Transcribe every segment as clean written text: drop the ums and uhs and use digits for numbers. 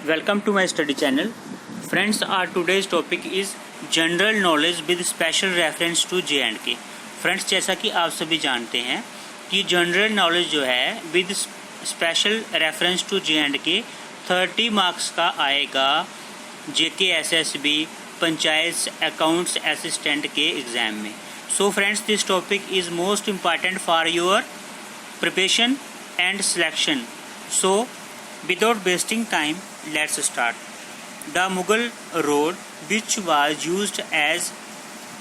Welcome to my study channel. Friends, our today's topic is general knowledge with special reference to J&K. Friends, जैसा कि आप सभी जानते हैं कि जनरल नॉलेज जो है with special reference to J&K 30 marks का आएगा JK SSB panchayat accounts assistant के एग्ज़ाम में. So friends, this topic is most important for your preparation and selection. So without wasting time, let's start. The Mughal road, which was used as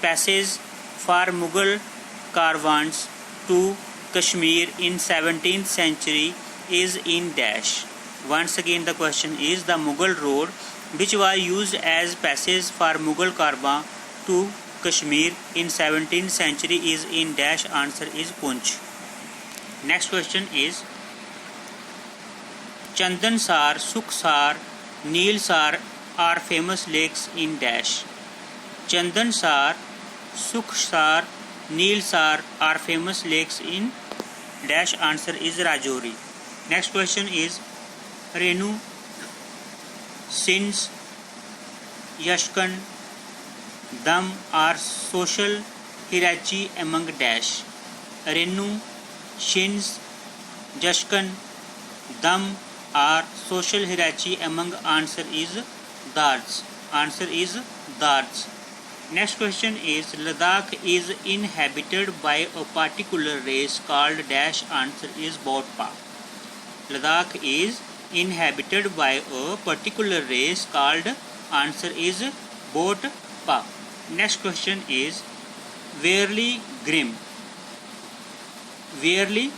passage for Mughal caravans to Kashmir in 17th century, is in dash. Once again, the question is the Mughal road, which was used as passage for Mughal caravan to Kashmir in 17th century, is in dash. Answer is Punch. Next question is Chandansar, Sukhsar, Neelsar are famous lakes in dash. Chandansar, Sukhsar, Neelsar are famous lakes in dash. Answer is Rajouri. Next question is Renu, Sins, Yashkan, Dam are social hierarchy among dash. Renu, Shins, Yashkan, Dam are social hierarchy among. Answer is Dards. Answer is Dards. Next question is Ladakh is inhabited by a particular race called dash. Answer is Bodpa. Ladakh is inhabited by a particular race called. Answer is Bodpa. Next question is Wearly Grim. Wearly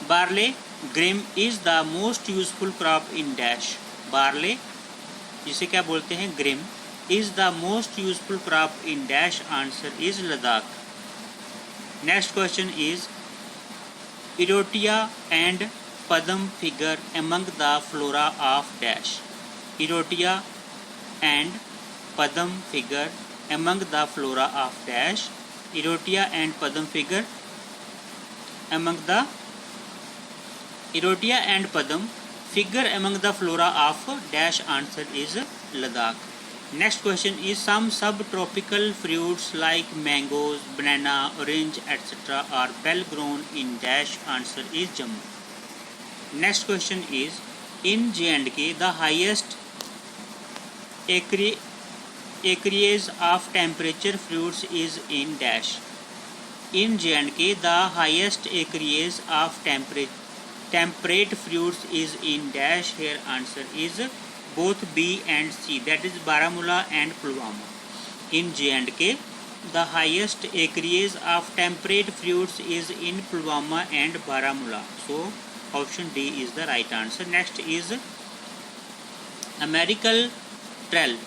barley ग्रेम is the most useful crop in dash. Barley जिसे क्या बोलते हैं ग्रेम is the most useful crop in dash. Answer is Ladakh. Next question is Eurotia and पद्म figure among the flora of dash. Eurotia and पद्म figure among the flora of dash. Eurotia and पद्म figure among the Erotia and Padam figure among the flora of dash. Answer is Ladakh. Next question is some subtropical fruits like mangoes, banana, orange, etc. are well grown in dash. Answer is Jammu. Next question is in J&K the highest acreage of temperature fruits is in dash. In J&K the highest acreage of temperate fruits is in dash. Here answer is both B and C, that is Baramulla and Pulwama. In J&K the highest acreage of temperate fruits is in Pulwama and Baramulla. So option D is the right answer. Next is American Trail,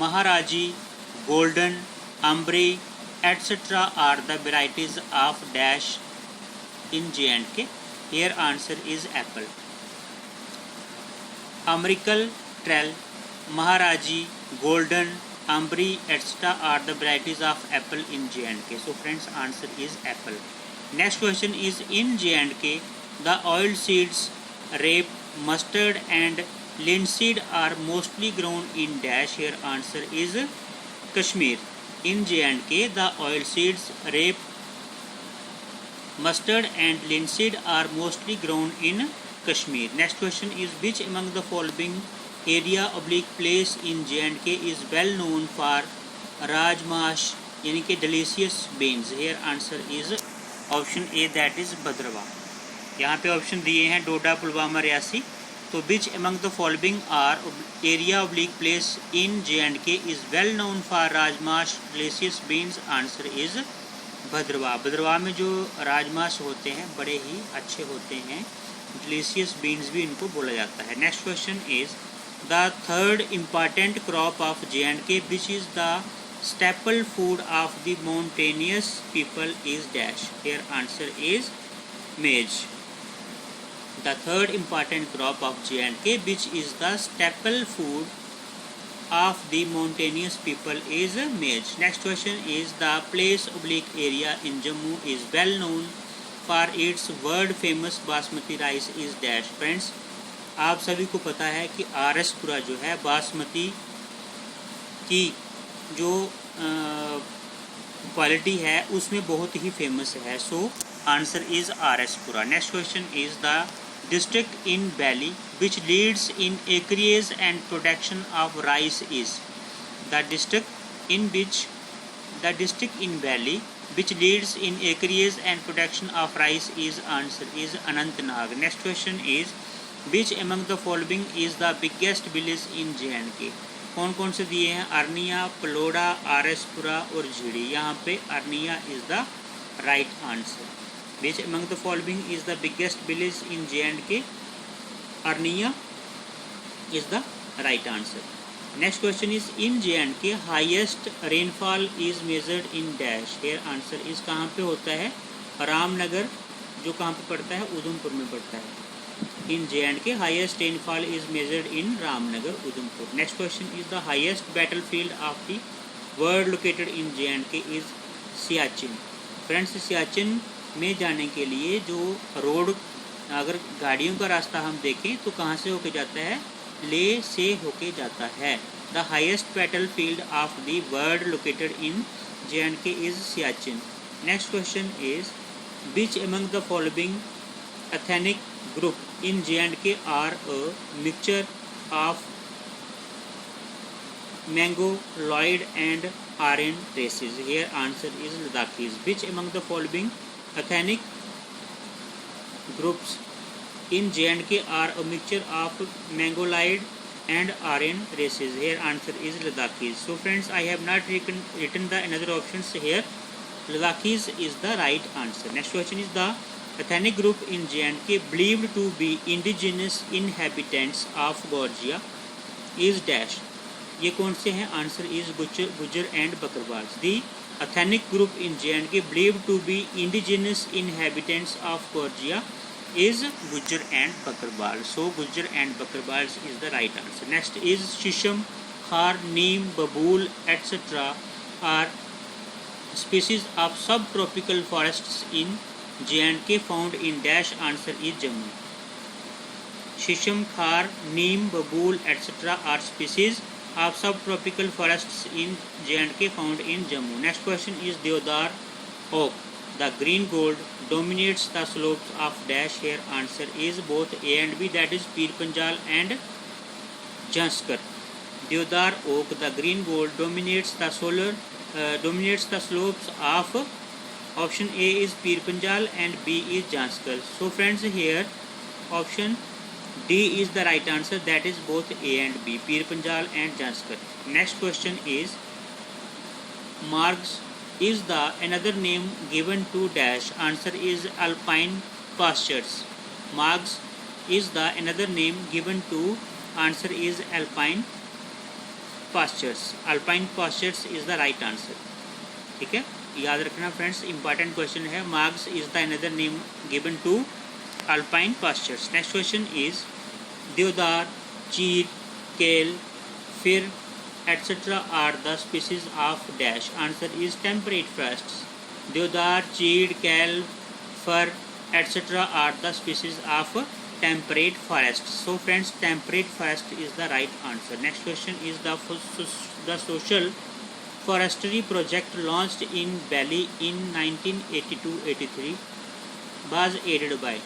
Maharaji, Golden, Ambri, etc. are the varieties of dash in J&K. Here answer is apple. American Trail, Maharaji, Golden, Ambri, etc. are the varieties of apple in J&K. So friends, answer is apple. Next question is in J&K the oil seeds, rape, mustard and linseed are mostly grown in dash. Here answer is Kashmir. In J&K the oil seeds, rape, mustard and linseed are mostly grown in Kashmir. Next question is which among the following area oblique place in J&K is well known for rajmash यानी कि delicious beans. Here answer is option A, that is Bhadrawa. यहाँ पे option दिए हैं डोडा, पुलवामा, रियासी. तो which among the following are area oblique place in J&K is well known for rajmash delicious beans. Answer is भद्रवा. भद्रवा में जो राजमास होते हैं बड़े ही अच्छे होते हैं. डिलीशियस बीन्स भी इनको बोला जाता है. Next question is the third important crop of J&K which is the staple food of the mountainous people is dash. Here answer is maize. The third important crop of J&K which is the staple food of the mountainous people is maize. Next question is the place oblique area in Jammu is well known for its world famous basmati rice is dash. Friends, आप सभी को पता है कि आरएसपुरा जो है बासमती की जो क्वालिटी है उसमें बहुत ही फेमस है। So answer is R S Pura. Next question is the district in Valley which leads in acreage and production of rice is the district in Valley which leads in acreage and production of rice is answer is Anantnag. Next question is which among the following is the biggest village in JNK? कौन कौन से दिए हैं? अरनिया, पलोड़ा, आरएसपुरा और झीड़ी। यहाँ पे Arnia is the right answer. Which among the following is the biggest village in J&K? Arnia is the right answer. Next question is in J&K highest rainfall is measured in dash. Here answer is कहाँ पे होता है? रामनगर, जो कहाँ पे पड़ता है? उधमपुर में पड़ता है। In J&K highest rainfall is measured in Ramnagar, Udhampur. Next question is the highest battlefield of the world located in J&K is Siachen. Friends, Siachen में जाने के लिए जो रोड, अगर गाड़ियों का रास्ता हम देखें तो कहाँ से होके जाता है? ले से होके जाता है। The highest battle field of the world located in J&K is Siachen. Next question is which among the following ethnic group in J&K are a mixture of Mongoloid and Aryan races? Here answer is Ladakhis. Which among the following ethnic groups in J&K are a mixture of Mongoloid and Aryan races? Here answer is Ladakhis. So friends, I have not written the another options here. Ladakhis is the right answer. Next question is the ethnic group in J&K believed to be indigenous inhabitants of Georgia is dash. ये कौन से हैं? Answer is Gujjar and Bakarwal. The ethnic group in J&K believed to be indigenous inhabitants of Georgia is Gujjar and Bakarwal. So Gujjar and Bakarwal is the right answer. Next is Shisham, Khar, Neem, Babool, etc. are species of subtropical forests in J&K found in dash. Answer is Jammu. Shisham, Khar, Neem, Babool, etc. are species of subtropical forests in J&K found in Jammu. Next question is Deodar oak. The green gold dominates the slopes of dash. Here answer is both A and B, that is Pir Panjal and Janskar. Deodar oak, the green gold dominates the slopes of option A is Pir Panjal and B is Janskar. So friends, here option D is the right answer, that is both A and B, Pir Panjal and Janskar. Next question is Margs is the another name given to dash. Answer is alpine pastures. Margs is the another name given to, answer is alpine pastures. Alpine pastures is the right answer. ठीक है, याद रखना friends, important question है। Margs is the another name given to alpine pastures. Next question is Deodar, Cheer, Kale, Fir, etc. are the species of dash. Answer is temperate forests. Deodar, Cheer, Kale, Fir, etc. are the species of temperate forests. So friends, temperate forest is the right answer. Next question is the social forestry project launched in Valley in 1982-83 was aided by.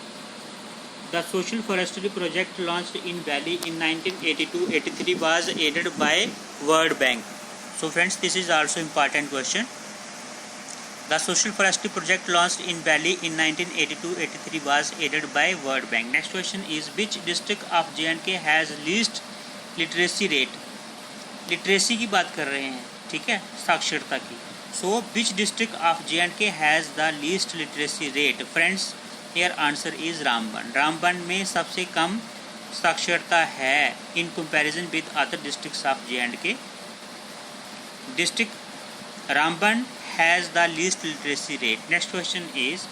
The social forestry project launched in Valley in 1982-83 was aided by World Bank. So friends, this is also important question. The social forestry project launched in Valley in 1982-83 was aided by World Bank. Next question is which district of J&K has least literacy rate? Literacy की बात कर रहे हैं, ठीक है, साक्षरता की। So which district of J&K has the least literacy rate? Friends, here answer is Ramban. Ramban में सबसे कम साक्षरता है in comparison with other districts of J&K. District Ramban has the least literacy rate. Next question is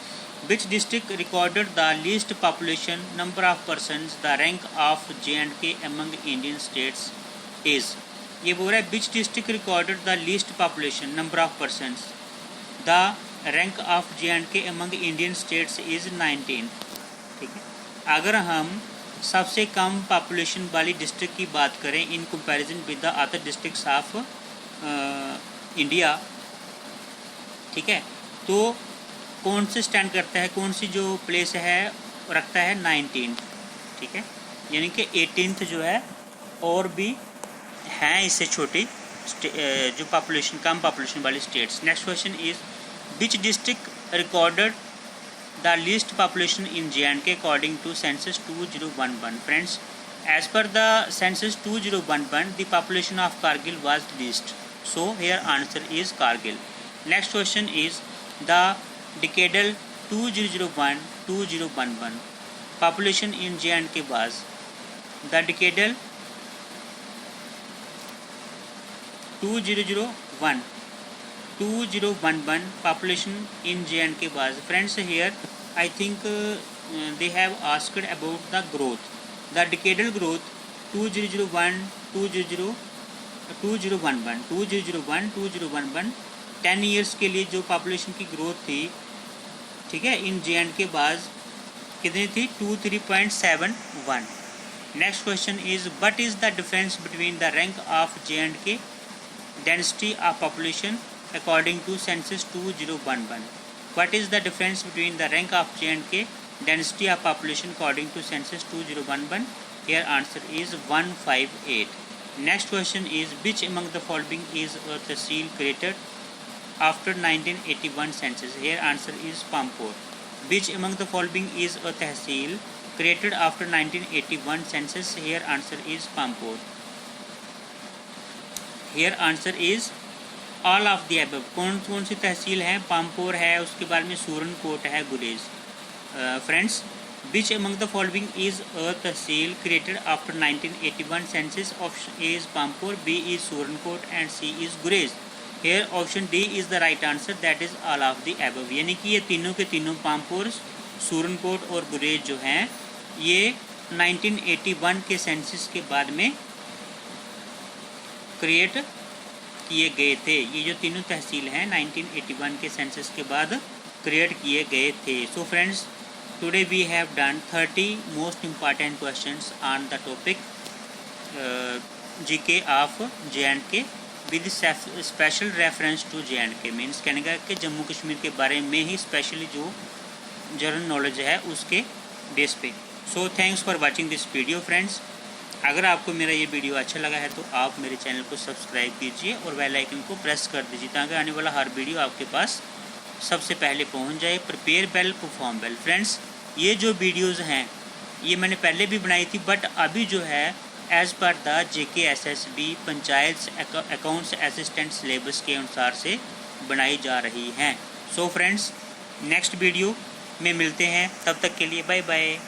which district recorded the least population, number of persons, the rank of J&K among Indian states is. ये बोल रहा है which district recorded the least population, number of persons, the rank of J&K among Indian states is 19. ठीक है, अगर हम सबसे कम population वाली डिस्ट्रिक्ट की बात करें in comparison with the other districts of India, ठीक है, तो कौन से स्टैंड करता है, कौन सी जो प्लेस है रखता है 19, ठीक है, यानी कि 18th जो है, और भी हैं इससे छोटी जो पॉपुलेशन कम पॉपुलेशन वाली states. Next question is which district recorded the least population in J&K according to census 2011? Friends, as per the census 2011 the population of Kargil was least, so here answer is Kargil. Next question is the decadal 2001-2011 population in J&K was, the decadal 2011 population in J&K was, friends, here I think they have asked about the growth. The decadal growth 2011 10 years के लिए जो population की growth थी, ठीक है, इन J&K बाज कितनी थी 23.71. Next question is what is the difference between the rank of J&K density of population according to census 2011? What is the difference between the rank of J&K density of population according to census 2011? Here answer is 158. Next question is which among the following is a tehsil created after 1981 census? Here answer is Pampore. Which among the following is a tehsil created after 1981 census? Here answer is Pampore. Here answer is all of the above. कौन कौन सी तहसील हैं? पामपोर है, उसके बाद में सूरनकोट है, Gurez. Friends, which among the following is a tehsil created after 1981 census? Option A is Pampore, B is Surankote and C is Gurez. Here option D is the right answer, that is all of the above. यानी कि ये तीनों के तीनों पामपोर, सूरनकोट और गुरेज जो हैं ये 1981 के सेंसस के बाद में क्रिएट किए गए थे. ये जो तीनों तहसील हैं 1981 के सेंसस के बाद क्रिएट किए गए थे. So friends, today we have done 30 most important questions on the topic GK of J&K with special reference to J&K. Means कहने का कि जम्मू कश्मीर के बारे में ही स्पेशली जो जनरल नॉलेज है उसके बेस पे. So thanks for watching this video friends. अगर आपको मेरा ये वीडियो अच्छा लगा है तो आप मेरे चैनल को सब्सक्राइब कीजिए और बेल आइकन को प्रेस कर दीजिए ताकि आने वाला हर वीडियो आपके पास सबसे पहले पहुंच जाए. Prepare well perform well. Friends, ये जो वीडियोस हैं ये मैंने पहले भी बनाई थी, बट अभी जो है as per the JKSSB panchayat accounts assistant syllabus के अनुसार से बनाई जा रही हैं. सो फ्रेंड्स, नेक्स्ट वीडियो में मिलते हैं. तब तक के लिए बाय बाय.